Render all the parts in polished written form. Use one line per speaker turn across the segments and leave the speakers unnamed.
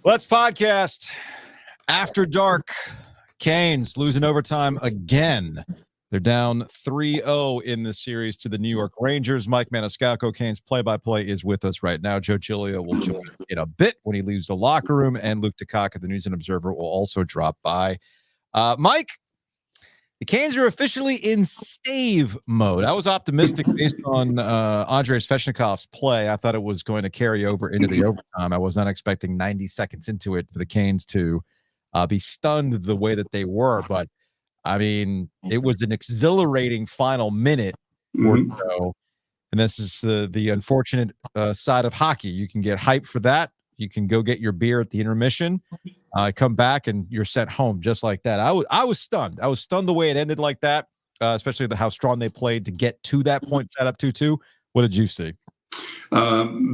Let's podcast. After dark, Canes losing overtime again. They're down 3-0 in this series to the New York Rangers. Mike Maniscalco, Canes play-by-play, is with us right now. Joe Giglio will join in a bit when he leaves the locker room, and Luke DeCock, the News and Observer, will also drop by. Mike, the Canes are officially in stave mode. I was optimistic based on Andrei Svechnikov's play. I thought it was going to carry over into the overtime. I was not expecting 90 seconds into it for the Canes to be stunned the way that they were. But, I mean, it was an exhilarating final minute or so. And this is the unfortunate side of hockey. You can get hyped for that. You can go get your beer at the intermission. Come back and you're sent home just like that. I was stunned. I was stunned the way it ended like that, especially how strong they played to get to that point, set up 2-2. What did you see?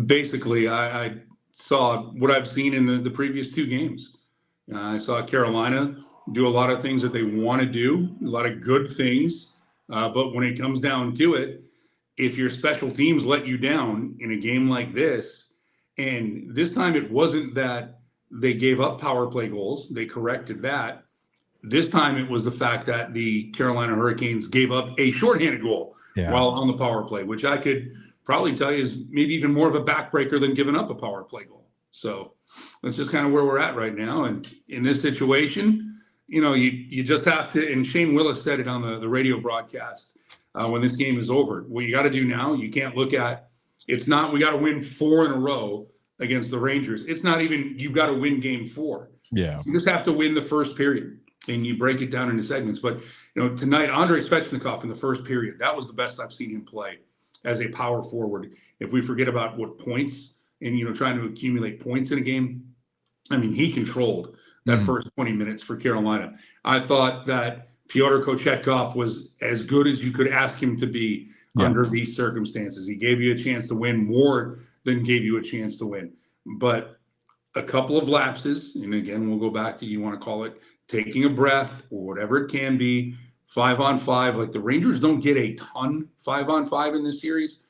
Basically, I saw what I've seen in the previous two games. I saw Carolina do a lot of things that they want to do, a lot of good things. But when it comes down to it, if your special teams let you down in a game like this, and this time it wasn't that they gave up power play goals. They corrected that. This time it was the fact that the Carolina Hurricanes gave up a shorthanded goal while on the power play, which I could probably tell you is maybe even more of a backbreaker than giving up a power play goal. So that's just kind of where we're at right now. And in this situation, you know, you just have to, and Shane Willis said it on the radio broadcast when this game is over. What you got to do now, you can't look at, it's not, we got to win 4 in a row against the Rangers. It's not even you got to win game 4. Yeah. You just have to win the first period, and you break it down into segments. But, you know, tonight, Andrei Svechnikov in the first period, that was the best I've seen him play as a power forward. If we forget about what points and, you know, trying to accumulate points in a game, I mean, he controlled that first 20 minutes for Carolina. I thought that Pyotr Kochetkov was as good as you could ask him to be under these circumstances. He gave you a chance to win more than gave you a chance to win. But a couple of lapses, and again, we'll go back to, you want to call it taking a breath or whatever it can be, 5-on-5. Like, the Rangers don't get a ton 5-on-5 in this series,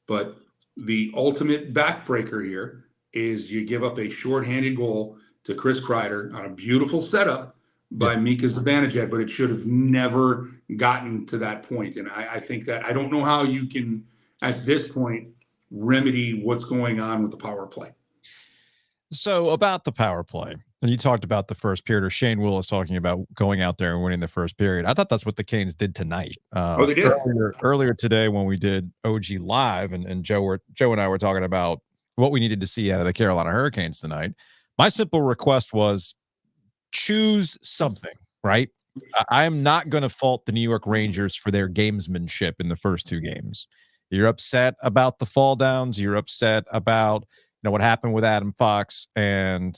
but the ultimate backbreaker here is you give up a shorthanded goal to Chris Kreider on a beautiful setup by Mika Zibanejad, but it should have never gotten to that point. And I think that, I don't know how you can, at this point, remedy what's going on with the power play.
So about the power play, and you talked about the first period, or Shane Willis talking about going out there and winning the first period. I thought that's what the Canes did tonight.
They did?
Earlier today when we did OG Live, and Joe and I were talking about what we needed to see out of the Carolina Hurricanes tonight. My simple request was choose something, right? I am not going to fault the New York Rangers for their gamesmanship in the first two games. You're upset about the fall downs. You're upset about, you know, what happened with Adam Fox and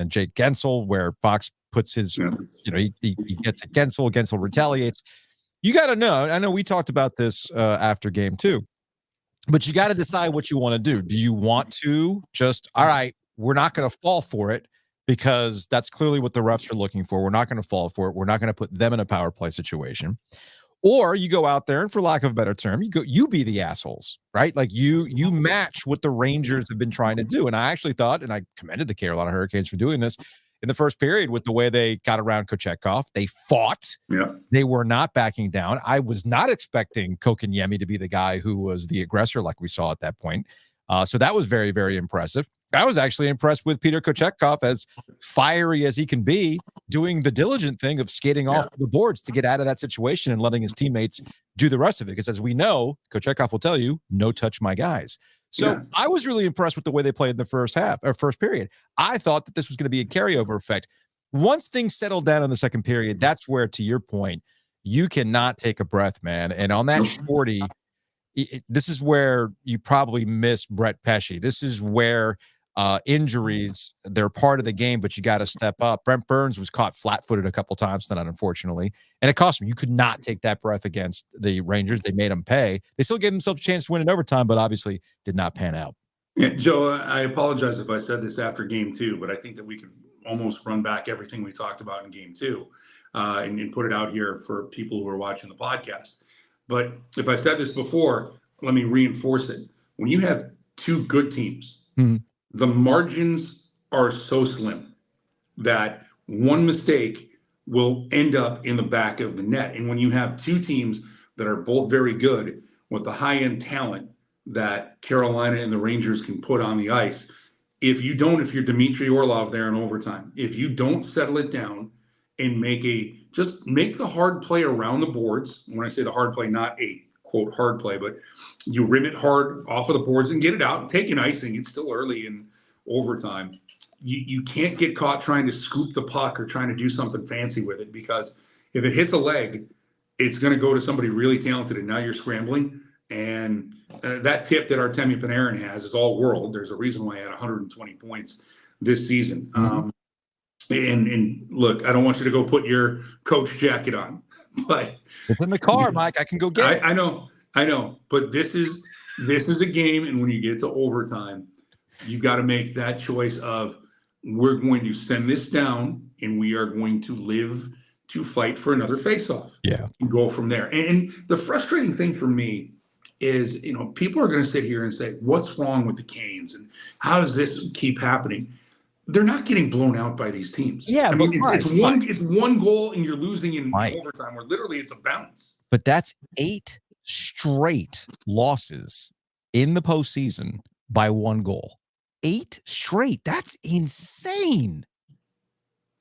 Jake Gensel, where Fox puts his, you know, he gets at Gensel. Gensel retaliates. You got to know. I know we talked about this after game 2, but you got to decide what you want to do. Do you want to just, all right, we're not going to fall for it because that's clearly what the refs are looking for. We're not going to fall for it. We're not going to put them in a power play situation. Or you go out there and, for lack of a better term, you be the assholes, right? Like you match what the Rangers have been trying to do. And I actually thought, and I commended the Carolina Hurricanes for doing this in the first period with the way they got around Kochetkov. They fought. Yeah. They were not backing down. I was not expecting Kotkaniemi to be the guy who was the aggressor like we saw at that point. So that was very, very impressive. I was actually impressed with Peter Kochetkov, as fiery as he can be, doing the diligent thing of skating off the boards to get out of that situation and letting his teammates do the rest of it. Because as we know, Kochetkov will tell you, no touch my guys. So I was really impressed with the way they played in the first period. I thought that this was going to be a carryover effect. Once things settled down in the second period, that's where, to your point, you cannot take a breath, man. And on that shorty, this is where you probably miss Brett Pesce. This is where injuries, they're part of the game, but you got to step up. Brent Burns was caught flat-footed a couple times tonight, unfortunately, and it cost him. You could not take that breath against the Rangers. They made him pay. They still gave themselves a chance to win in overtime, but obviously did not pan out.
Yeah, Joe, I apologize if I said this after game 2, but I think that we could almost run back everything we talked about in game 2 and put it out here for people who are watching the podcast. But if I said this before, let me reinforce it. When you have two good teams, the margins are so slim that one mistake will end up in the back of the net. And when you have two teams that are both very good with the high-end talent that Carolina and the Rangers can put on the ice, if you're Dmitry Orlov there in overtime, if you don't settle it down and just make the hard play around the boards. When I say the hard play, not a quote hard play, but you rim it hard off of the boards and get it out, take an icing. It's still early in overtime. You can't get caught trying to scoop the puck or trying to do something fancy with it, because if it hits a leg, it's going to go to somebody really talented, and now you're scrambling. And that tip that Artemi Panarin has is all world. There's a reason why he had 120 points this season.
Mm-hmm.
And look, I don't want you to go put your coach jacket on, but
it's in the car, Mike. I can go get it.
I know, but this is a game, and when you get to overtime, you've got to make that choice of, we're going to send this down, and we are going to live to fight for another faceoff.
Yeah,
and go from there. And the frustrating thing for me is, people are going to sit here and say, "What's wrong with the Canes, and how does this keep happening?" They're not getting blown out by these teams.
Yeah,
I mean, it's one goal, and you're losing in overtime, where literally it's a bounce.
But that's 8 straight losses in the postseason by 1 goal. 8 straight. That's insane.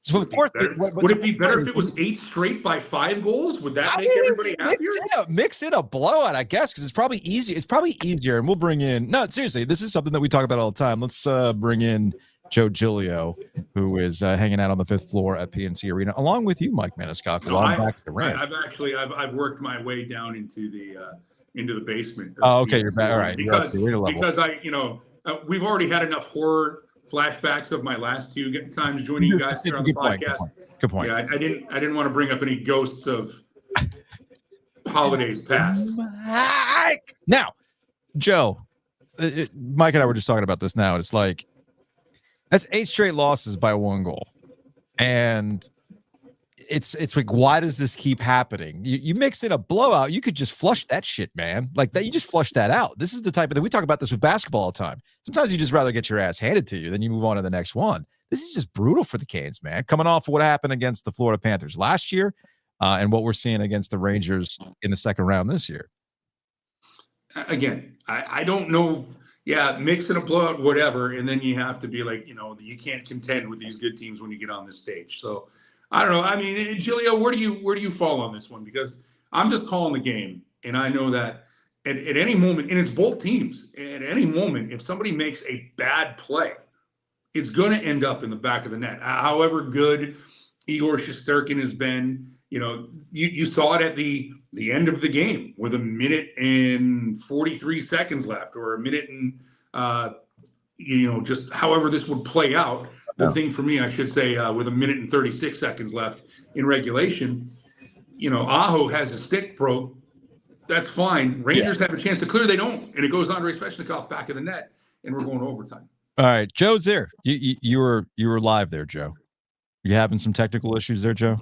So of course,
would it be better if it was 8 straight by 5 goals? Would that make everybody happier?
Mix in a blowout, I guess, because it's probably easier. It's probably easier, and we'll bring in. No, seriously, this is something that we talk about all the time. Let's bring in Joe Giglio, who is hanging out on the 5th floor at PNC Arena, along with you, Mike Maniscalco.
I've worked my way down into the basement.
Oh, okay, you're back. All right,
because we've already had enough horror flashbacks of my last 2 times joining you guys here on the podcast.
Good point.
Yeah, I didn't want to bring up any ghosts of holidays past.
Now, Joe, Mike and I were just talking about this now. It's like, that's 8 straight losses by 1 goal. And it's like, why does this keep happening? You mix in a blowout, you could just flush that shit, man. Like that, you just flush that out. This is the type of thing we talk about this with basketball all the time. Sometimes you just rather get your ass handed to you than you move on to the next one. This is just brutal for the Canes, man. Coming off of what happened against the Florida Panthers last year, and what we're seeing against the Rangers in the second round this year.
Again, I don't know. Yeah, mix in a blowout, whatever, and then you have to be like, you can't contend with these good teams when you get on this stage. So I don't know. I mean, Giglio, where do you fall on this one? Because I'm just calling the game, and I know that at any moment, and it's both teams, at any moment, if somebody makes a bad play, it's going to end up in the back of the net. However good Igor Shesterkin has been, you saw it at the end of the game with 1 minute and 43 seconds left, or 1 minute and just however this would play out. The thing for me, I should say, with 1 minute and 36 seconds left in regulation, Aho has a stick broke. That's fine. Rangers have a chance to clear. They don't, and it goes Andrei Svechnikov back of the net, and we're going to overtime.
All right, Joe's there. You were live there, Joe. You having some technical issues there, Joe?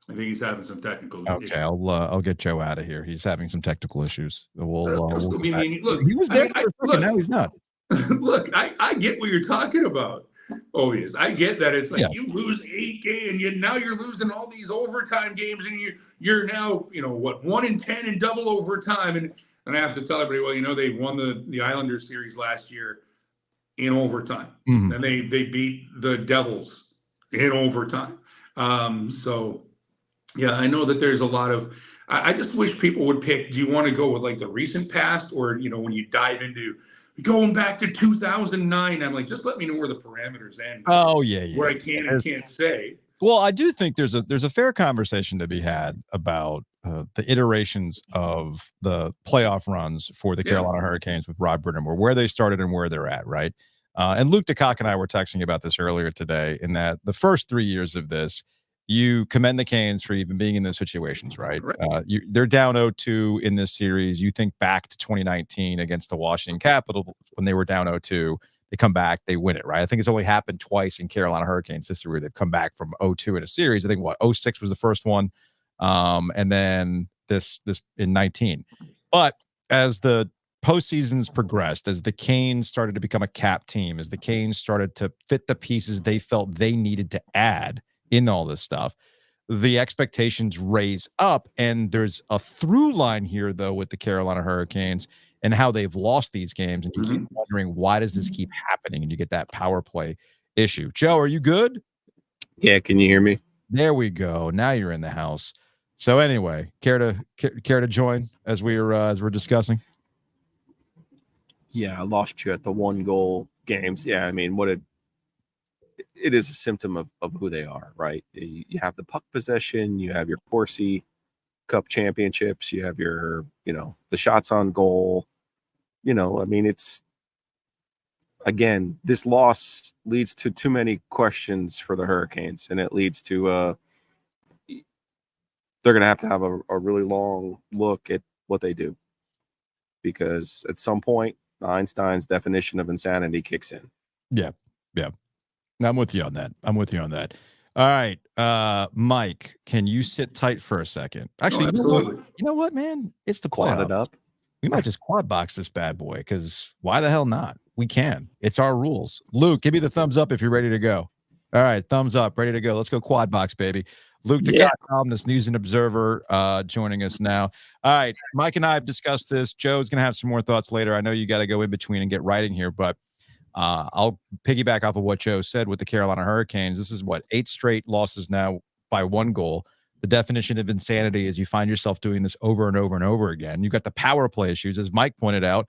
I think he's having some technical issues.
Okay, I'll get Joe out of here. He's having some technical issues. Look,
he
was there. Now he's not.
Look, I get what you're talking about. Ovies, I get that. It's like you lose 8 games, and now you're losing all these overtime games, and you're now 1-10 in double overtime, and I have to tell everybody, well, they won the Islanders series last year in overtime, and they beat the Devils in overtime. So yeah, I know that there's a lot of. I just wish people would pick. Do you want to go with like the recent past, or when you dive into going back to 2009? I'm like, just let me know where the parameters end.
Oh yeah.
Where I can and can't say.
Well, I do think there's a fair conversation to be had about the iterations of the playoff runs for the Carolina Hurricanes with Rod Brind'Amour, where they started and where they're at, right? And Luke DeCock and I were texting about this earlier today, in that the first 3 years of this, you commend the Canes for even being in those situations, right? They're down 0-2 in this series. You think back to 2019 against the Washington Capitals when they were down 0-2. They come back, they win it, right? I think it's only happened twice in Carolina Hurricanes history where they've come back from 0-2 in a series. I think 06 was the first one, and then this in 19. But as the postseasons progressed, as the Canes started to become a cap team, as the Canes started to fit the pieces they felt they needed to add in all this stuff, the expectations raise up. And there's a through line here, though, with the Carolina Hurricanes and how they've lost these games. And you keep wondering, why does this keep happening? And you get that power play issue. Joe, are you good?
Yeah, can you hear me?
There we go. Now you're in the house. So anyway, care to join as we're discussing?
Yeah, I lost you at the 1-goal games. Yeah, I mean, it is a symptom of who they are, right? You have the puck possession, you have your Corsi Cup championships, you have your, the shots on goal. I mean, it's, again, this loss leads to too many questions for the Hurricanes, and it leads to they're going to have a really long look at what they do, because at some point Einstein's definition of insanity kicks in.
Yeah. I'm with you on that. All right. Mike, can you sit tight for a second? Actually,
absolutely.
You know what, man? It's the
Quad
playoffs.
it up.
We might just quad box this bad boy, because why the hell not? We can. It's our rules. Luke, give me the thumbs up if you're ready to go. All right, thumbs up, ready to go. Let's go quad box, baby. Luke Ducat, columnist, News and Observer, joining us now. All right, Mike and I have discussed this. Joe's going to have some more thoughts later. I know you got to go in between and get writing here, but I'll piggyback off of what Joe said with the Carolina Hurricanes. This is 8 straight losses now by 1 goal. The definition of insanity is you find yourself doing this over and over and over again. You've got the power play issues, as Mike pointed out.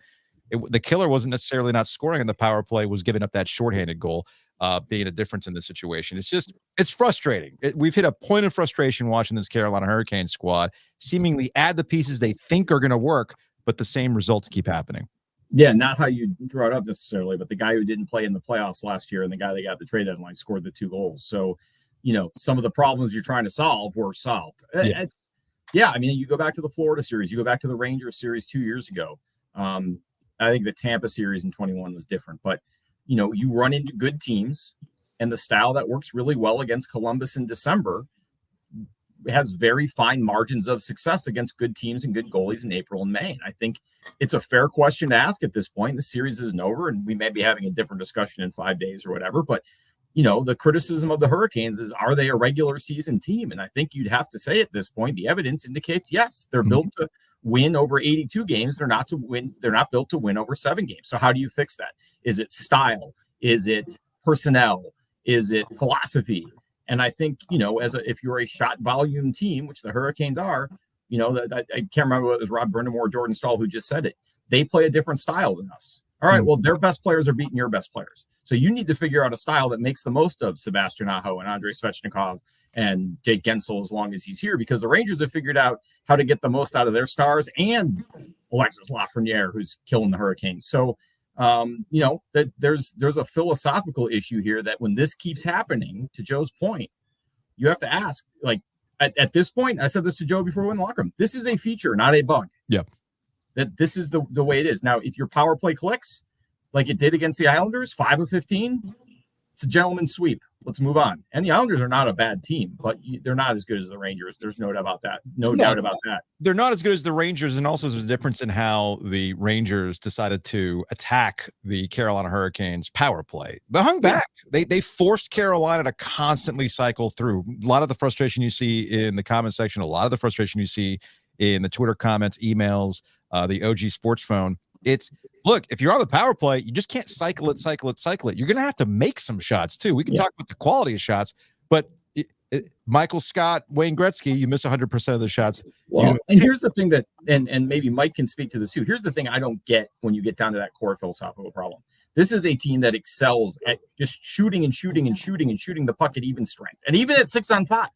The killer wasn't necessarily not scoring on the power play, was giving up that shorthanded goal, being a difference in the situation. It's frustrating. We've hit a point of frustration watching this Carolina Hurricanes squad seemingly add the pieces they think are going to work, but the same results keep happening.
Yeah, not how you draw it up necessarily, but the guy who didn't play in the playoffs last year and the guy that got the trade deadline scored the 2 goals. So, some of the problems you're trying to solve were solved. I mean, you go back to the Florida series, you go back to the Rangers series 2 years ago. I think the Tampa series in 21 was different, but you run into good teams, and the style that works really well against Columbus in December has very fine margins of success against good teams and good goalies in April and May. And I think it's a fair question to ask at this point. The series isn't over, and we may be having a different discussion in 5 days or whatever, but the criticism of the Hurricanes is, are they a regular season team? And I think you'd have to say at this point, the evidence indicates, yes, they're built to win over 82 games. They're not built to win over 7 games. So how do you fix that? Is it style? Is it personnel? Is it philosophy? And I think, if you're a shot volume team, which the Hurricanes are, I can't remember whether it was Rob Brindamore or Jordan Stahl who just said it. They play a different style than us. All right, well, their best players are beating your best players. So you need to figure out a style that makes the most of Sebastian Aho and Andrei Svechnikov and Jake Gensel as long as he's here, because the Rangers have figured out how to get the most out of their stars and Alexis Lafreniere, who's killing the Hurricanes. So, that there's a philosophical issue here that when this keeps happening, to Joe's point, you have to ask, at this point, I said this to Joe before we went in the locker room, this is a feature, not a bug.
Yep.
That this is the way it is. Now, if your power play clicks, like it did against the Islanders, 5 of 15, it's a gentleman's sweep. Let's move on. And the Islanders are not a bad team, but they're not as good as the Rangers. There's no doubt about that. No doubt about that. They're
not as good as the Rangers, and also there's a difference in how the Rangers decided to attack the Carolina Hurricanes power play. They hung back. They forced Carolina to constantly cycle through. A lot of the frustration you see in the comment section, a lot of the frustration you see in the Twitter comments, emails, the OG Sports phone. It's, look, if you're on the power play, you just can't cycle it. You're going to have to make some shots too. We can talk about the quality of shots, but Michael Scott, Wayne Gretzky, you miss 100% of the shots.
Well, and here's the thing that, and maybe Mike can speak to this too. Here's the thing I don't get when you get down to that core philosophical problem. This is a team that excels at just shooting the puck at even strength, and even at 6-on-5.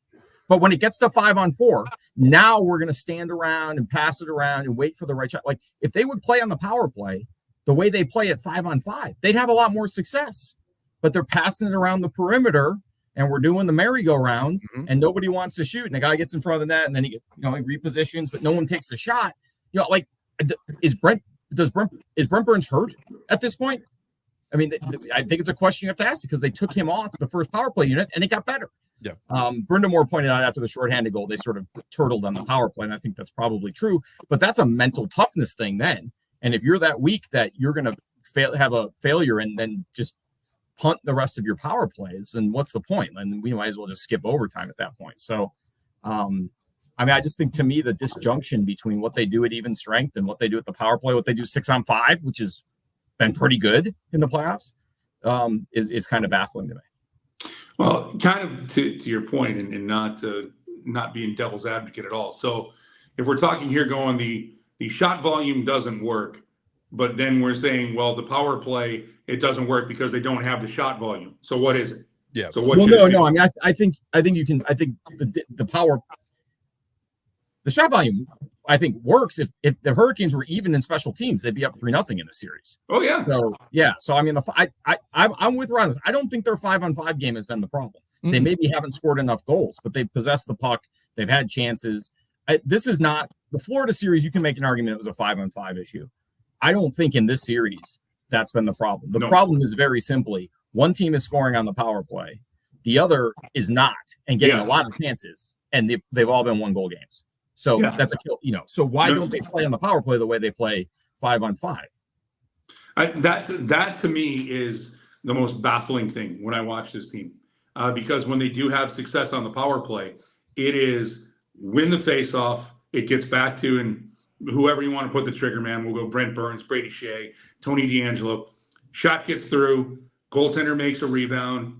But when it gets to 5-on-4, now we're going to stand around and pass it around and wait for the right shot. Like, if they would play on the power play the way they play at 5-on-5, they'd have a lot more success. But they're passing it around the perimeter, and we're doing the merry-go-round, and nobody wants to shoot. And the guy gets in front of the net, and then he repositions, but no one takes the shot. Is Brent Burns hurt at this point? I mean, I think it's a question you have to ask, because they took him off the first power play unit, and it got better.
Yeah.
Brindamore pointed out after the shorthanded goal, they sort of turtled on the power play, and I think that's probably true. But that's a mental toughness thing then. And if you're that weak that you're going to have a failure and then just punt the rest of your power plays, then what's the point? And we might as well just skip overtime at that point. So, I mean, I just think, to me, the disjunction between what they do at even strength and what they do at the power play, what they do 6-on-5, which has been pretty good in the playoffs, is kind of baffling to me.
Well, kind of to your point, and not being devil's advocate at all. So if we're talking here going the shot volume doesn't work, but then we're saying, well, the power play, it doesn't work because they don't have the shot volume. So what is it?
Yeah.
So what?
Well, no. I mean, I think you can. I think the power. The shot volume, I think, works. If the Hurricanes were even in special teams, they'd be up 3-0 in the series.
Oh yeah.
So yeah. So I mean, I'm with Ron. I don't think their 5-on-5 game has been the problem. They maybe haven't scored enough goals, but they've possessed the puck. They've had chances. This is not the Florida series. You can make an argument it was a 5-on-5 issue. I don't think in this series that's been the problem. The problem is very simply one team is scoring on the power play, the other is not, and getting a lot of chances, and they've all been 1-goal games. So that's a kill, So why don't they play on the power play the way they play 5-on-5?
That to me is the most baffling thing when I watch this team, because when they do have success on the power play, it is win the faceoff. It gets back to, and whoever you want to put the trigger man, we'll go Brent Burns, Brady Shea, Tony DeAngelo. Shot gets through. Goaltender makes a rebound.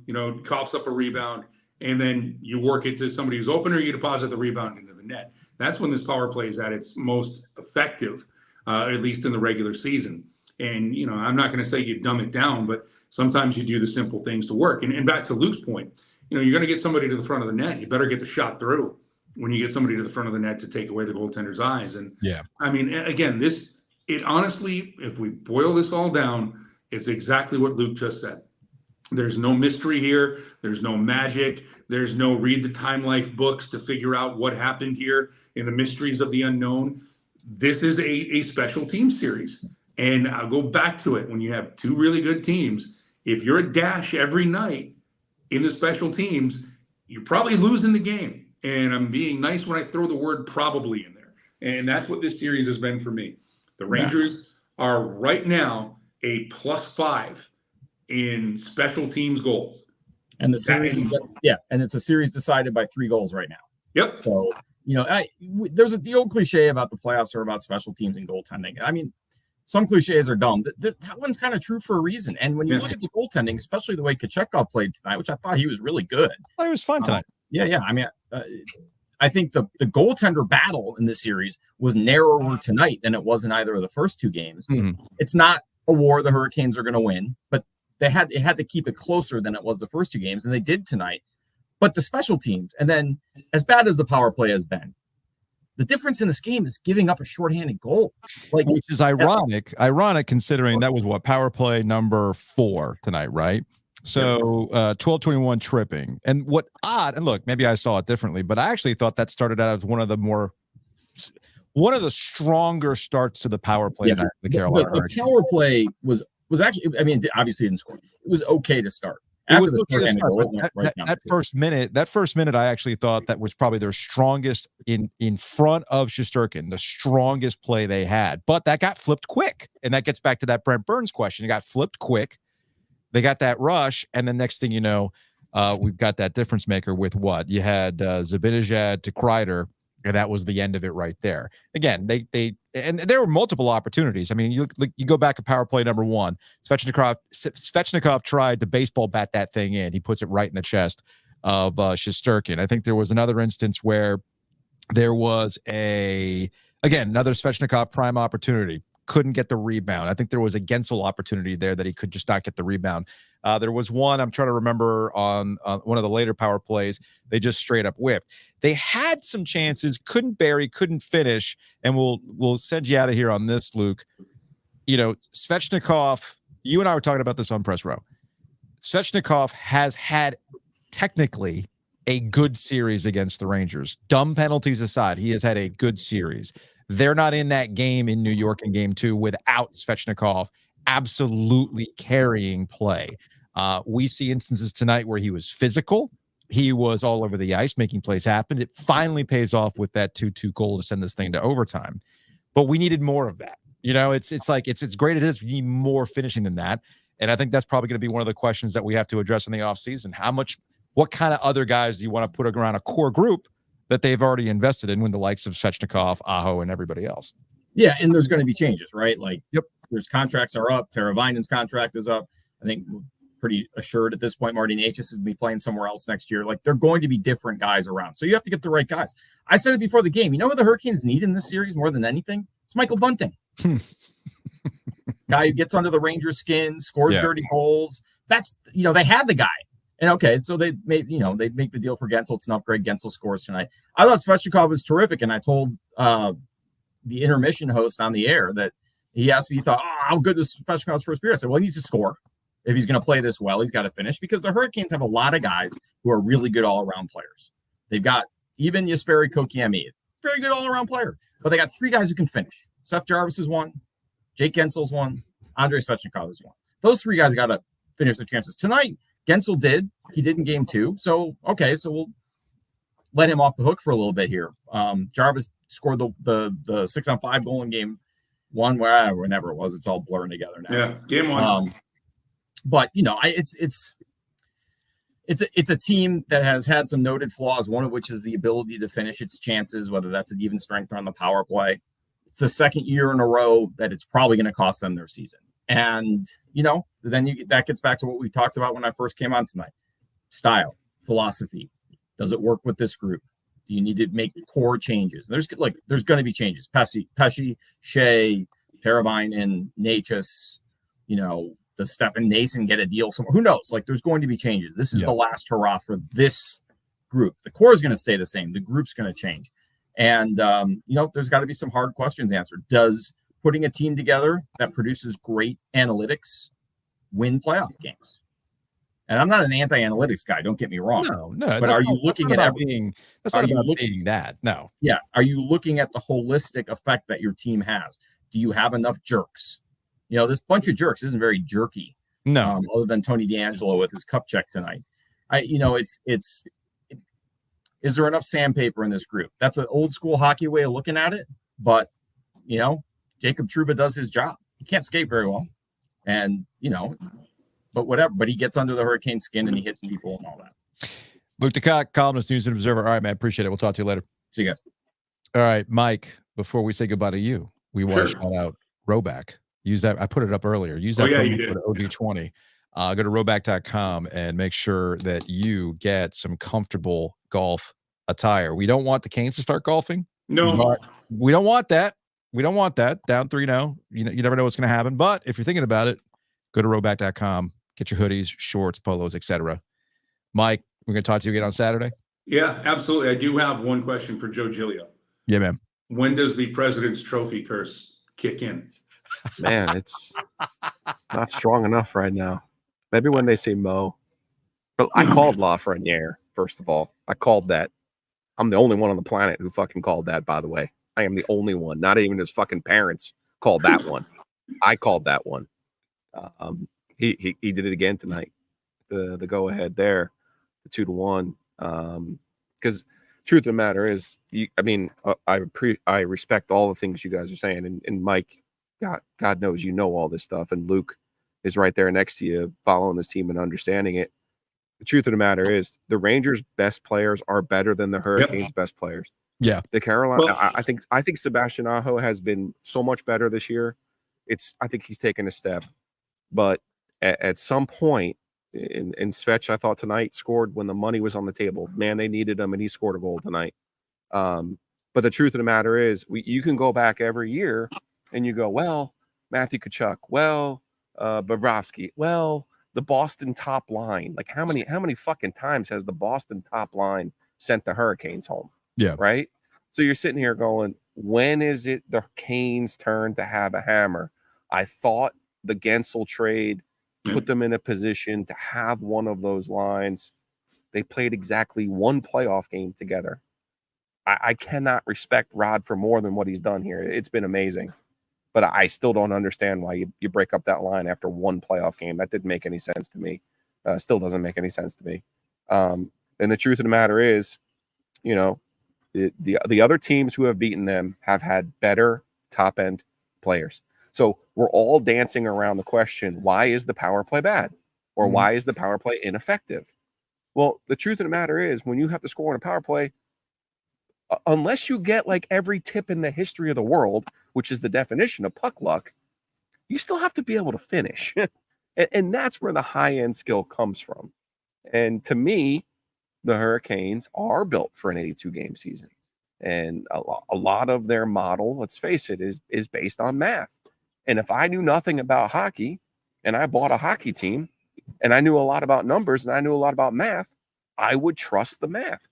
Coughs up a rebound, and then you work it to somebody who's open, or you deposit the rebound into the net. That's when this power play is at its most effective, at least in the regular season. And, I'm not going to say you dumb it down, but sometimes you do the simple things to work. And back to Luke's point, you're going to get somebody to the front of the net. You better get the shot through when you get somebody to the front of the net to take away the goaltender's eyes. And I mean, again, it honestly, if we boil this all down, it's exactly what Luke just said. There's no mystery here. There's no magic. There's no read the Time Life books to figure out what happened here in the mysteries of the unknown. This is a special team series. And I'll go back to it. When you have two really good teams, if you're a dash every night in the special teams, you're probably losing the game. And I'm being nice when I throw the word probably in there. And that's what this series has been for me. The Rangers are right now a +5 in special teams goals.
And the series, and it's a series decided by 3 goals right now.
Yep.
So, there's the old cliche about the playoffs are about special teams and goaltending. I mean, some cliches are dumb. That one's kind of true for a reason. And when you look at the goaltending, especially the way Kachekov played tonight, which I thought he was really good.
I thought he was fine tonight.
I mean, I think the goaltender battle in this series was narrower tonight than it was in either of the first 2 games. It's not a war the Hurricanes are going to win, but it had to keep it closer than it was the first 2 games, and they did tonight. But the special teams, and then as bad as the power play has been, the difference in this game is giving up a shorthanded goal, which
is ironic considering that was power play number 4 tonight, right? So 12-21 tripping. And what odd, and look, maybe I saw it differently, but I actually thought that started out as one of the stronger starts to the power play. The Carolina
the power play was actually, I mean, obviously it didn't score. It was okay to start. That
first minute, I actually thought that was probably their strongest in front of Shesterkin, the strongest play they had. But that got flipped quick, and that gets back to that Brent Burns question. It got flipped quick. They got that rush, and the next thing you know, we've got that difference maker with what you had Zibanejad to Kreider, and that was the end of it right there. Again, and there were multiple opportunities. I mean, you go back to power play number 1. Svechnikov tried to baseball bat that thing in. He puts it right in the chest of Shesterkin. I think there was another instance where there was another Svechnikov prime opportunity. Couldn't get the rebound. I think there was a Gensel opportunity there that he could just not get the rebound. There was one, I'm trying to remember, on one of the later power plays, they just straight up whiffed. They had some chances, couldn't bury, couldn't finish, and we'll send you out of here on this, Luke. Svechnikov, you and I were talking about this on Press Row. Svechnikov has had technically a good series against the Rangers. Dumb penalties aside, he has had a good series. They're not in that game in New York in game 2 without Svechnikov absolutely carrying play. We see instances tonight where he was physical. He was all over the ice, making plays happen. It finally pays off with that 2-2 goal to send this thing to overtime. But we needed more of that. You know, it's like it's great. It is. You need more finishing than that. And I think that's probably going to be one of the questions that we have to address in the offseason. What kind of other guys do you want to put around a core group that they've already invested in, when the likes of Svechnikov, Aho, and everybody else?
Yeah, and there's going to be changes, right? Like,
yep,
there's contracts are up. Teravainen's contract is up. I think we're pretty assured at this point Marty Necas is going to be playing somewhere else next year. Like, they're going to be different guys around. So you have to get the right guys. I said it before the game. You know what the Hurricanes need in this series more than anything? It's Michael Bunting. Guy who gets under the Rangers' skin, scores dirty goals. That's, they had the guy. And okay, so they made, they make the deal for Gensel. It's an upgrade. Gensel scores tonight. I thought Svechnikov was terrific, and I told the intermission host on the air that he asked me, he thought, how good is Svechnikov's first period? I said, well, he needs to score. If he's going to play this well, he's got to finish, because the Hurricanes have a lot of guys who are really good all-around players. They've got even Jesperi Kotkaniemi, very good all-around player, but they got 3 guys who can finish. Seth Jarvis is one, Jake Gensel's one, Andrei Svechnikov is one. Those 3 guys got to finish their chances. Tonight, Gensel did. He did in game 2. So, okay, so we'll let him off the hook for a little bit here. Jarvis scored the 6-on-5 goal in game 1, whenever it was. It's all blurring together now.
Yeah, game 1.
But it's a team that has had some noted flaws, one of which is the ability to finish its chances, whether that's an even strength on the power play. It's the second year in a row that it's probably going to cost them their season. And, then that gets back to what we talked about when I first came on tonight. Style, philosophy. Does it work with this group? Do you need to make core changes? There's going to be changes. Pesce, Shea, Teravainen, Necas, does Stefan Nason get a deal somewhere? Who knows? Like, there's going to be changes. This is the last hurrah for this group. The core is going to stay the same. The group's going to change. And, there's got to be some hard questions answered. Does putting a team together that produces great analytics win playoff games? And I'm not an anti-analytics guy. Don't get me wrong.
No.
But are you looking at
everything? That's not about being that. No.
Yeah. Are you looking at the holistic effect that your team has? Do you have enough jerks? This bunch of jerks isn't very jerky.
No.
Other than Tony DeAngelo with his cup check tonight. Is there enough sandpaper in this group? That's an old school hockey way of looking at it. But, Jacob Trouba does his job. He can't skate very well. And, but whatever. But he gets under the Hurricane skin and he hits people and all that.
Luke DeCock, columnist, News and Observer. All right, man. Appreciate it. We'll talk to you later.
See you guys.
All right, Mike, before we say goodbye to you, we want to shout out Roback. Use that. I put it up earlier. Use that promo code OG20. Go to roback.com and make sure that you get some comfortable golf attire. We don't want the Canes to start golfing.
No.
We don't want that. We don't want that. Down 3-0. You never know what's going to happen. But if you're thinking about it, go to roback.com. Get your hoodies, shorts, polos, etc. Mike, we're going to talk to you again on Saturday.
Yeah, absolutely. I do have one question for Joe Giglio.
Yeah, man.
When does the President's Trophy curse kick in?
Man, it's not strong enough right now. Maybe when they say Mo. But I called Lafreniere, first of all. I called that. I'm the only one on the planet who fucking called that, by the way. I am the only one. Not even his fucking parents called that one. I called that one. He did it again tonight. The go ahead there, the 2-1. Because truth of the matter is, I respect all the things you guys are saying, and Mike, God knows you know all this stuff, and Luke is right there next to you, following this team and understanding it. The truth of the matter is, the Rangers' best players are better than the Hurricanes' best players.
Yeah,
the Carolina. I think Sebastian Aho has been so much better this year. I think he's taken a step, but at some point, in Svech, I thought tonight scored when the money was on the table. Man, they needed him, and he scored a goal tonight. But the truth of the matter is, you can go back every year and you go, well, Matthew Tkachuk, well, Bobrovsky, well, the Boston top line. Like how many fucking times has the Boston top line sent the Hurricanes home?
Yeah.
Right. So you're sitting here going, when is it the Canes' turn to have a hammer? I thought the Gensel trade put them in a position to have one of those lines. They played exactly one playoff game together. I cannot respect Rod for more than what he's done here. It's been amazing. But I still don't understand why you break up that line after one playoff game. That didn't make any sense to me. Still doesn't make any sense to me. And the truth of the matter is, the other teams who have beaten them have had better top-end players. So we're all dancing around the question, why is the power play bad? Or why is the power play ineffective? Well, the truth of the matter is, when you have to score on a power play, unless you get like every tip in the history of the world, which is the definition of puck luck, you still have to be able to finish. And that's where the high-end skill comes from. And to me, the Hurricanes are built for an 82-game season. And a lot of their model, let's face it, is based on math. And if I knew nothing about hockey and I bought a hockey team and I knew a lot about numbers and I knew a lot about math, I would trust the math.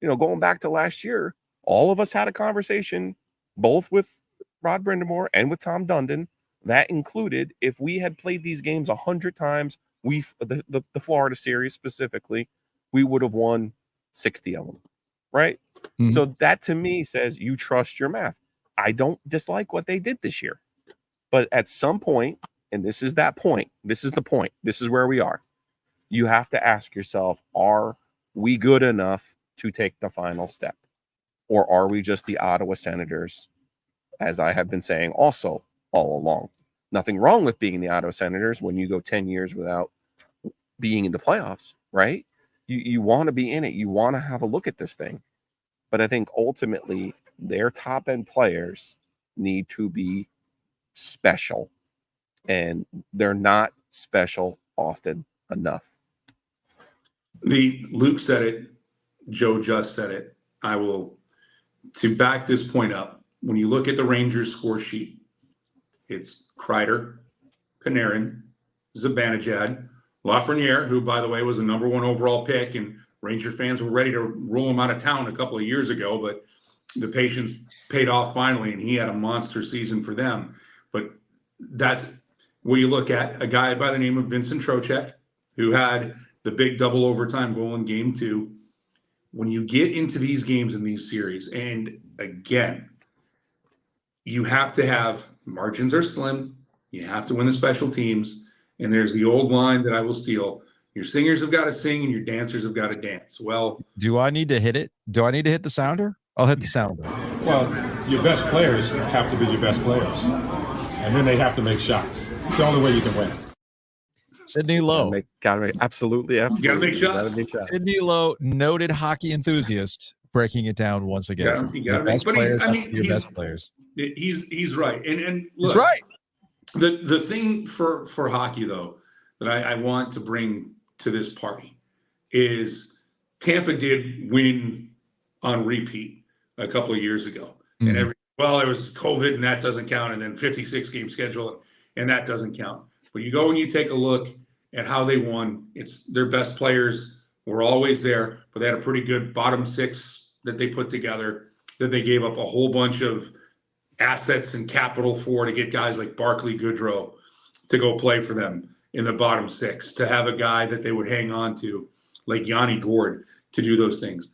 You know, going back to last year, all of us had a conversation, both with Rod Brindamore and with Tom Dundon, that included if we had played these games 100 times, the Florida series specifically, we would have won 60 of them, right? Mm-hmm. So that to me says you trust your math. I don't dislike what they did this year. But at some point, and this is that point, this is the point, this is where we are, you have to ask yourself, are we good enough to take the final step? Or are we just the Ottawa Senators, as I have been saying also all along? Nothing wrong with being the Ottawa Senators when you go 10 years without being in the playoffs, right? You want to be in it. You want to have a look at this thing. But I think ultimately their top-end players need to be special. And they're not special often enough.
Luke said it. Joe just said it. I will, to back this point up, when you look at the Rangers score sheet, it's Kreider, Panarin, Zibanejad, Lafreniere, who, by the way, was the number 1 overall pick, and Ranger fans were ready to roll him out of town a couple of years ago, but the patience paid off finally, and he had a monster season for them. But that's where you look at a guy by the name of Vincent Trocheck, who had the big double overtime goal in Game 2. When you get into these games in these series, and again, you have to have margins are slim. You have to win the special teams. And there's the old line that I will steal. Your singers have got to sing and your dancers have got to dance. Well,
do I need to hit it? Do I need to hit the sounder? I'll hit the sounder.
Well, your best players have to be your best players. And then they have to make shots. It's the only way you can win.
Sidney Lowe.
Gotta make absolutely.
Gotta make shots.
Sidney Lowe, noted hockey enthusiast, breaking it down once again.
Your best
players.
He's right. And look,
he's right.
The thing for hockey, though, that I want to bring to this party is Tampa did win on repeat a couple of years ago. Mm-hmm. And there was COVID and that doesn't count. And then 56-game schedule and that doesn't count. But you go and you take a look at how they won. It's their best players were always there, but they had a pretty good bottom 6 that they put together, that they gave up a whole bunch of assets and capital for to get guys like Barclay Goodrow to go play for them in the bottom 6, to have a guy that they would hang on to like Yanni Gourde to do those things.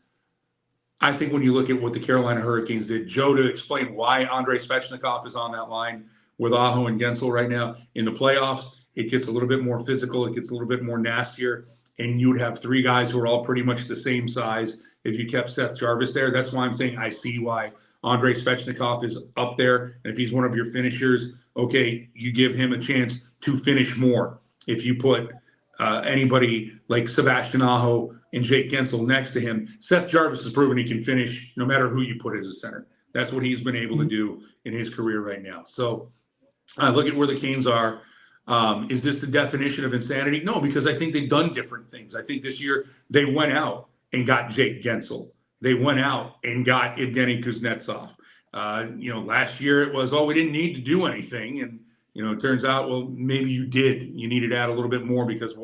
I think when you look at what the Carolina Hurricanes did, Joe, to explain why Andrei Svechnikov is on that line with Aho and Gensel right now in the playoffs, it gets a little bit more physical. It gets a little bit more nastier. And you would have 3 guys who are all pretty much the same size if you kept Seth Jarvis there. That's why I'm saying I see why Andrei Svechnikov is up there. And if he's one of your finishers, okay, you give him a chance to finish more. If you put anybody like Sebastian Aho and Jake Gensel next to him, Seth Jarvis has proven he can finish no matter who you put as a center. That's what he's been able to do in his career right now. So look at where the Canes are. Is this the definition of insanity? No, because I think they've done different things. I think this year they went out and got Jake Gensel. They went out and got Evgeny Kuznetsov. Last year it was, we didn't need to do anything. And, it turns out, well, maybe you did. You needed to add a little bit more because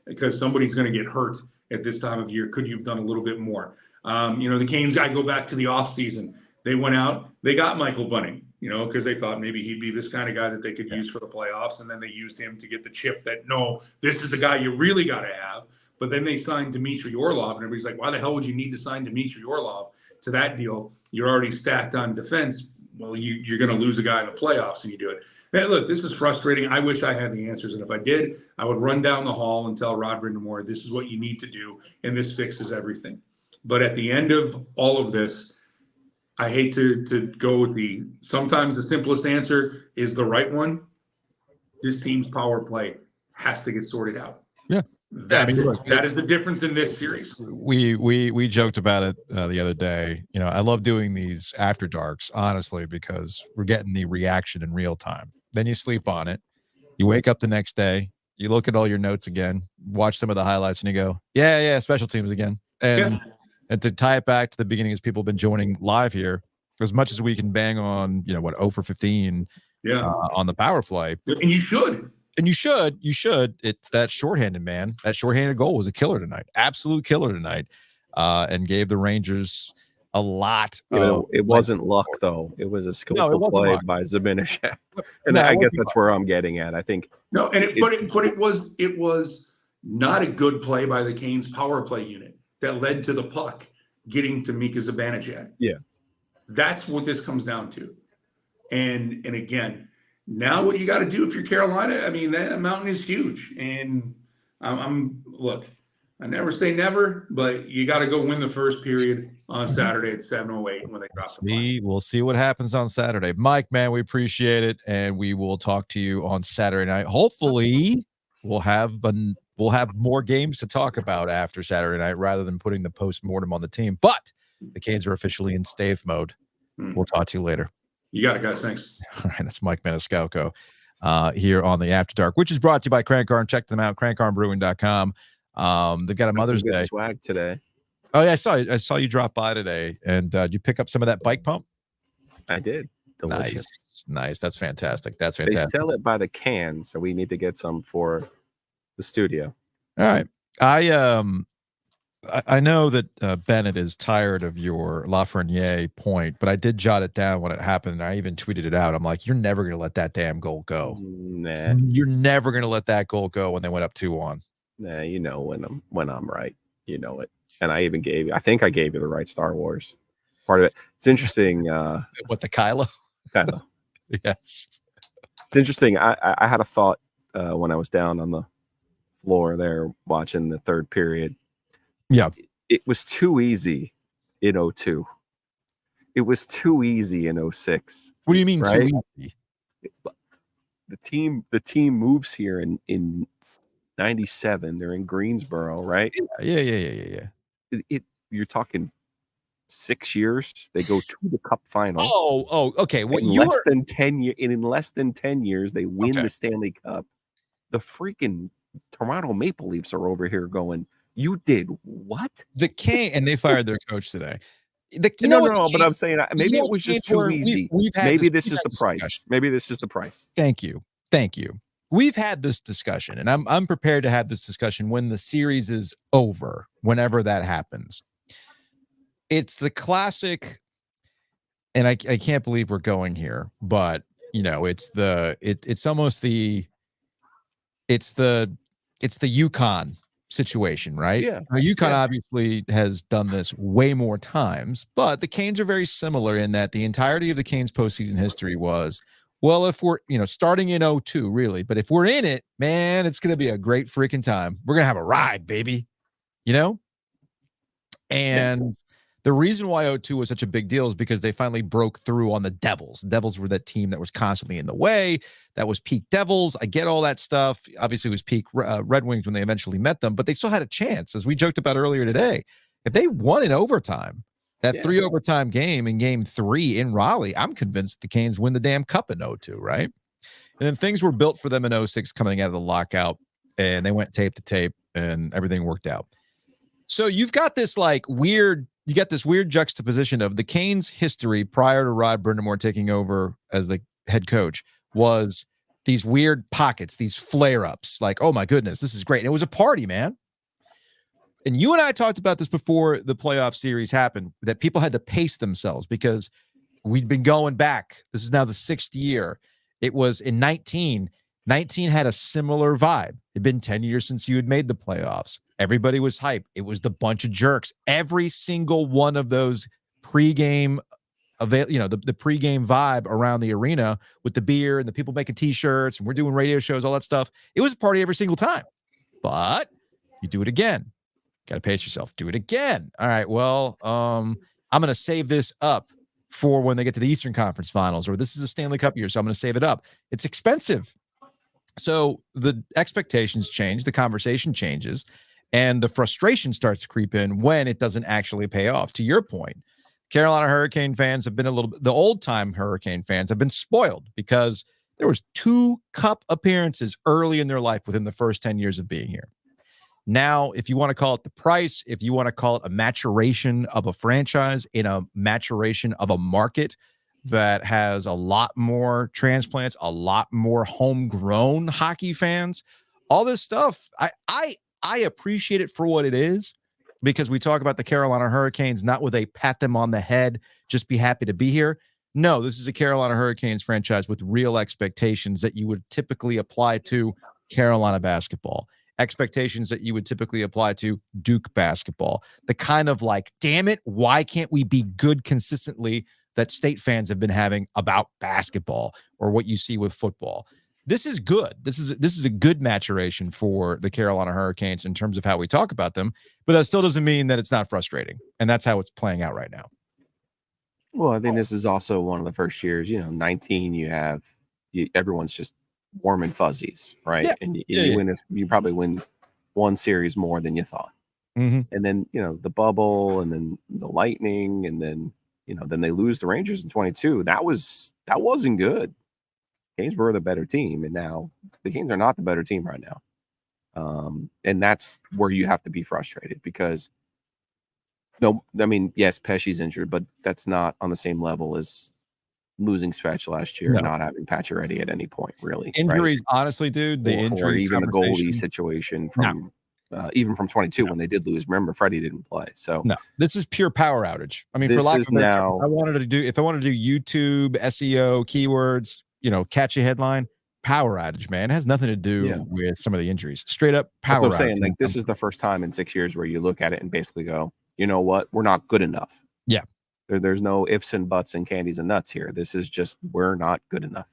because somebody's going to get hurt at this time of year. Could you have done a little bit more? The Canes, I go back to the offseason. They went out, they got Michael Bunting, because they thought maybe he'd be this kind of guy that they could use for the playoffs. And then they used him to get the chip that, no, this is the guy you really got to have. But then they signed Dmitry Orlov, and everybody's like, why the hell would you need to sign Dmitry Orlov to that deal? You're already stacked on defense. Well, you're going to lose a guy in the playoffs, and you do it. Man, look, this is frustrating. I wish I had the answers, and if I did, I would run down the hall and tell Rod Brindamore, this is what you need to do, and this fixes everything. But at the end of all of this, I hate to go with sometimes the simplest answer is the right one. This team's power play has to get sorted out.
Yeah.
That's
I mean,
it.
look,
That is the difference in this series.
We joked about it the other day. You know, I love doing these after darks, honestly, because we're getting the reaction in real time. Then you sleep on it. You wake up the next day. You look at all your notes again, watch some of the highlights, and you go, yeah, special teams again. And to tie it back to the beginning, as people have been joining live here, as much as we can bang on, 0 for 15 on the power play.
And you should.
And you should. It's that shorthanded, man. That shorthanded goal was a killer tonight. Absolute killer tonight. And gave the Rangers a lot.
It wasn't luck, though. It was a skillful play by Zibanejad. And I guess that's where I'm getting at. I think.
No, and it was not a good play by the Canes power play unit that led to the puck getting to Mika Zibanejad.
Yeah.
That's what this comes down to. And again, now what you got to do if you're Carolina, I mean, that mountain is huge. And look, I never say never, but you got to go win the first period on Saturday at 7:08 when they drop the puck.
We'll see what happens on Saturday. Mike, man, we appreciate it. And we will talk to you on Saturday night. Hopefully we'll have more games to talk about after Saturday night rather than putting the post-mortem on the team. But the Canes are officially in stave mode. We'll talk to you later.
You got it, guys. Thanks.
All right, that's Mike Maniscalco here on the After Dark, which is brought to you by Crank Arm. Check them out, crankarmbrewing.com. They've got a Mother's Day
swag today.
Oh yeah, I saw you drop by today, and did you pick up some of that bike pump?
I did. Delicious.
Nice. That's fantastic.
They sell it by the can, so we need to get some for the studio.
All right. I know that Bennett is tired of your Lafreniere point, but I did jot it down when it happened. And I even tweeted it out. I'm like, you're never going to let that damn goal go.
Nah.
You're never going to let that goal go when they went up 2-1.
Nah, you know when I'm right. You know it. And I think I gave you the right Star Wars part of it. It's interesting.
What, the Kylo?
Kylo.
Yes.
It's interesting. I had a thought when I was down on the floor there watching the third period.
Yeah.
It was too easy in 02. It was too easy in 06.
What do you mean
right?
too easy?
The team moves here in 97. They're in Greensboro, right?
Yeah.
You're talking 6 years. They go to the Cup final.
Oh, okay. Well,
in less than 10 years, they win the Stanley Cup. The freaking Toronto Maple Leafs are over here going, you did what?
And they fired their coach today.
No, but I'm saying maybe it was just too easy. Maybe this is the price.
Discussion.
Maybe this is the price.
Thank you. We've had this discussion, and I'm prepared to have this discussion when the series is over, whenever that happens. It's the classic, and I can't believe we're going here, but it's almost the UConn situation, right?
Yeah.
Now, UConn obviously has done this way more times, but the Canes are very similar in that the entirety of the Canes postseason history was, well, if we're, starting in 02, really, but if we're in it, man, it's going to be a great freaking time. We're going to have a ride, baby, And the reason why 02 was such a big deal is because they finally broke through on the Devils. The Devils were that team that was constantly in the way. That was peak Devils. I get all that stuff. Obviously, it was peak Red Wings when they eventually met them, but they still had a chance, as we joked about earlier today. If they won in overtime, that 3 overtime game in game 3 in Raleigh, I'm convinced the Canes win the damn cup in 02, right? And then things were built for them in 06 coming out of the lockout, and they went tape to tape, and everything worked out. So you've got this weird juxtaposition of the Canes' history prior to Rod Brindamore taking over as the head coach was these weird pockets, these flare-ups, oh my goodness, this is great. And it was a party, man. And you and I talked about this before the playoff series happened, that people had to pace themselves because we'd been going back. This is now the 6th year. It was in 19 had a similar vibe. It'd been 10 years since you had made the playoffs. Everybody was hyped. It was the bunch of jerks. Every single one of those pregame, the pregame vibe around the arena with the beer and the people making T-shirts and we're doing radio shows, all that stuff. It was a party every single time. But you do it again. Got to pace yourself. Do it again. All right. Well, I'm going to save this up for when they get to the Eastern Conference Finals, or this is a Stanley Cup year, so I'm going to save it up. It's expensive. So the expectations change, the conversation changes, and the frustration starts to creep in when it doesn't actually pay off. To your point, Carolina Hurricane fans have been the old-time Hurricane fans have been spoiled because there was 2 cup appearances early in their life within the first 10 years of being here. Now, if you want to call it the price, if you want to call it a maturation of a franchise in a maturation of a market that has a lot more transplants, a lot more homegrown hockey fans, all this stuff, I appreciate it for what it is, because we talk about the Carolina Hurricanes not with a pat them on the head, just be happy to be here. No, this is a Carolina Hurricanes franchise with real expectations that you would typically apply to Carolina basketball, expectations that you would typically apply to Duke basketball, the kind of like, damn it, why can't we be good consistently that state fans have been having about basketball, or what you see with football. This is good. This is a good maturation for the Carolina Hurricanes in terms of how we talk about them, but that still doesn't mean that it's not frustrating. And that's how it's playing out right now.
Well, I think this is also one of the first years, 19, everyone's just warm and fuzzies, right?
Yeah.
And you probably win one series more than you thought.
Mm-hmm.
And then, the bubble, and then the Lightning, and then, then they lose the Rangers in 22. That wasn't good. Canes were the better team, and now the Canes are not the better team right now. And that's where you have to be frustrated, because yes, Pesci's injured, but that's not on the same level as losing Svetch last year, and not having Pacioretty at any point, really.
Injuries, right? Honestly, dude,
or even the goalie situation from even from 22 when they did lose. Remember, Freddie didn't play, so
no, this is pure power outage. I mean, for lack of now, if I wanted to do YouTube, SEO, keywords, catchy headline, power outage, man. It has nothing to do with some of the injuries. Straight up power outage.
That's what I'm saying. Like, this is the first time in 6 years where you look at it and basically go, you know what? We're not good enough.
Yeah.
There's no ifs and buts and candies and nuts here. This is just, we're not good enough.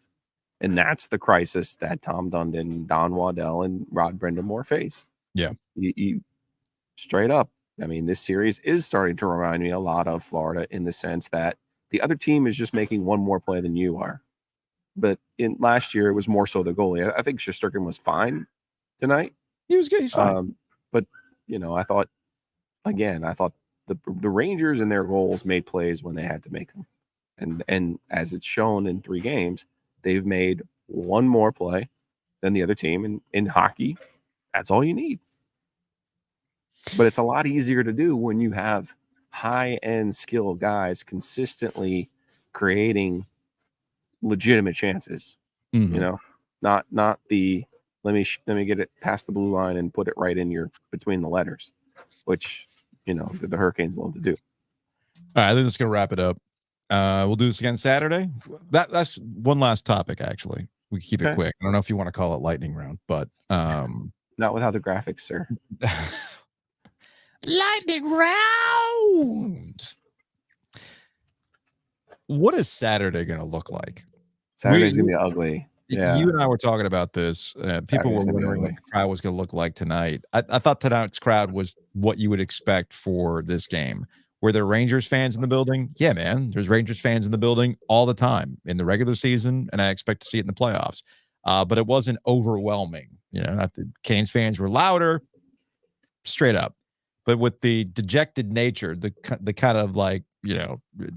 And that's the crisis that Tom Dundon, Don Waddell, and Rod Brindamore face.
Yeah.
You straight up. I mean, this series is starting to remind me a lot of Florida, in the sense that the other team is just making one more play than you are. But in last year, it was more so the goalie. I think Shesterkin was fine tonight.
He was good. He's fine.
But, I thought the Rangers and their goals made plays when they had to make them. And as it's shown in 3 games, they've made one more play than the other team. And in hockey, that's all you need. But it's a lot easier to do when you have high-end skill guys consistently creating legitimate chances.
Mm-hmm.
Not the let me get it past the blue line and put it right in between the letters, which the Hurricanes love to do.
All right, I think that's gonna wrap it up. We'll do this again Saturday. That's one last topic, actually. We can keep it quick. I don't know if you want to call it lightning round, but
not without the graphics, sir.
Lightning round. What is Saturday going to look like?
Saturday's going to be ugly. Yeah.
You and I were talking about this. People were wondering what the crowd was going to look like tonight. I thought tonight's crowd was what you would expect for this game. Were there Rangers fans in the building? Yeah, man. There's Rangers fans in the building all the time in the regular season, and I expect to see it in the playoffs. But it wasn't overwhelming. The Canes fans were louder, straight up. But with the dejected nature, the kind of like,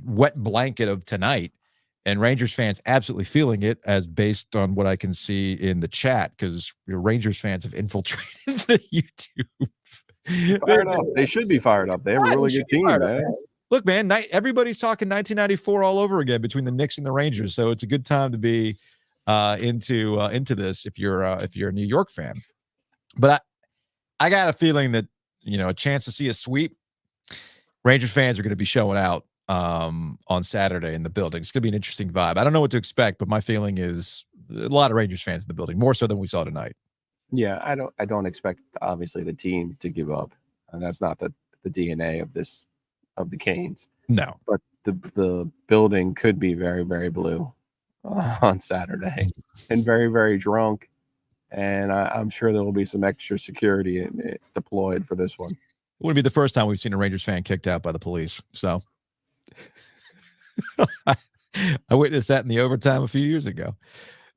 wet blanket of tonight, and Rangers fans absolutely feeling it, as based on what I can see in the chat, because Rangers fans have infiltrated the YouTube.
Fired up. They should be fired up. They have a really good team, man.
Look, man, everybody's talking 1994 all over again between the Knicks and the Rangers, so it's a good time to be into this if you're a New York fan. But I got a feeling that a chance to see a sweep. Rangers fans are going to be showing out on Saturday in the building. It's going to be an interesting vibe. I don't know what to expect, but my feeling is a lot of Rangers fans in the building, more so than we saw tonight.
Yeah, I don't expect, obviously, the team to give up, and that's not the DNA of the Canes.
No,
but the building could be very, very blue on Saturday, and very, very drunk. And I'm sure there will be some extra security deployed for this one.
It wouldn't be the first time we've seen a Rangers fan kicked out by the police. So I witnessed that in the overtime a few years ago.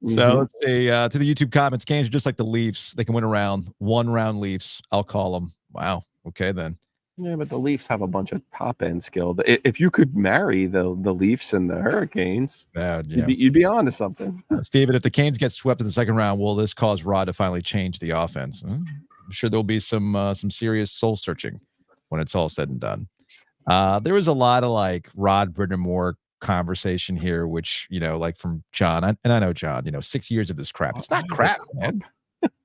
So let's see. To the YouTube comments, Canes are just like the Leafs. They can win around 1-round Leafs. I'll call them. Wow. Okay, then.
Yeah, but the Leafs have a bunch of top end skill. If you could marry the Leafs and the Hurricanes, you'd be on to something.
Steven, if the Canes get swept in the second round, will this cause Rod to finally change the offense? I'm sure there'll be some serious soul searching when it's all said and done. There was a lot of like Rod Brindamore conversation here, which, like from John, and I know John, 6 years of this crap. It's not crap, man.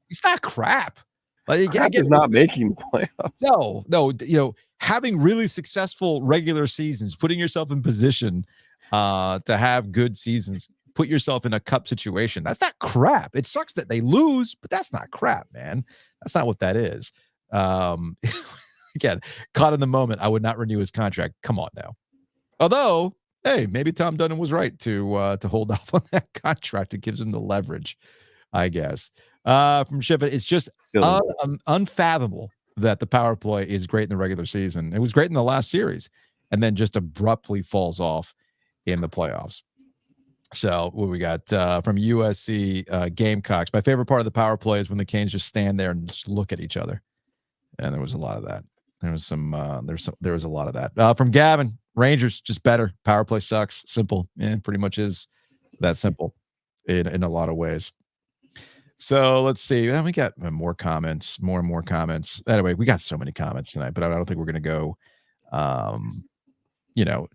It's not crap. Like,
crap is not making the playoffs.
No. Having really successful regular seasons, putting yourself in position to have good seasons, put yourself in a cup situation. That's not crap. It sucks that they lose, but that's not crap, man. That's not what that is. Again, caught in the moment, I would not renew his contract. Come on now. Although, hey, maybe Tom Dunn was right to hold off on that contract. It gives him the leverage, I guess. From Shiva, it's just unfathomable that the power play is great in the regular season. It was great in the last series, and then just abruptly falls off in the playoffs. So what we got from USC Gamecocks. My favorite part of the power play is when the Canes just stand there and just look at each other. And there was a lot of that. There was a lot of that. From Gavin, Rangers just better. Power play sucks. Simple. Yeah, pretty much is that simple in a lot of ways. So let's see. We got more comments, more and more comments. Anyway, we got so many comments tonight, but I don't think we're going to go.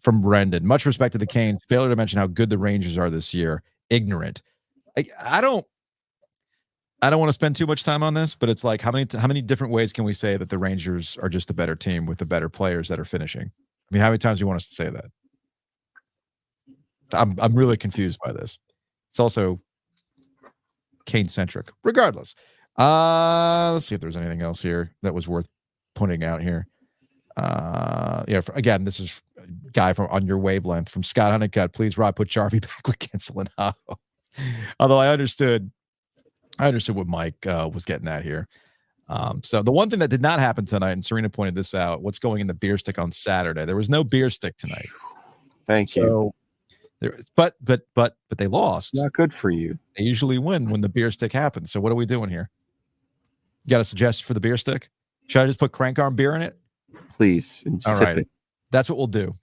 From Brendan, much respect to the Canes. Failure to mention how good the Rangers are this year. Ignorant. I don't want to spend too much time on this, but it's like how many different ways can we say that the Rangers are just a better team with the better players that are finishing? I mean, how many times do you want us to say that? I'm really confused by this. It's also Kane-centric. Regardless, let's see if there's anything else here that was worth pointing out here. Again, this is a guy from On Your Wavelength from Scott Honeycutt. Please, Rob, put Jarvie back with Gensel and Aho. Although I understood what Mike was getting at here. So the one thing that did not happen tonight, and Serena pointed this out, what's going in the beer stick on Saturday? There was no beer stick tonight.
Thank you.
But they lost.
Not good for you.
They usually win when the beer stick happens. So what are we doing here? You got a suggestion for the beer stick? Should I just put crank arm beer in it?
Please.
All right. That's what we'll do.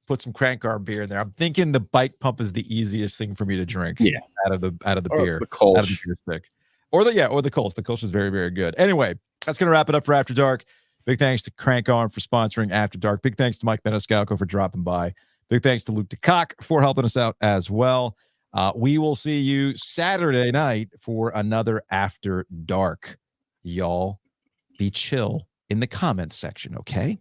Put some crank arm beer in there. I'm thinking the bike pump is the easiest thing for me to drink.
Yeah.
Out of the beer.
The Kolsch.
Out of the beer stick. Or the Kolsch. The Kolsch is very, very good. Anyway, that's going to wrap it up for After Dark. Big thanks to Crank Arm for sponsoring After Dark. Big thanks to Mike Maniscalco for dropping by. Big thanks to Luke DeCock for helping us out as well. We will see you Saturday night for another After Dark. Y'all be chill in the comments section, okay?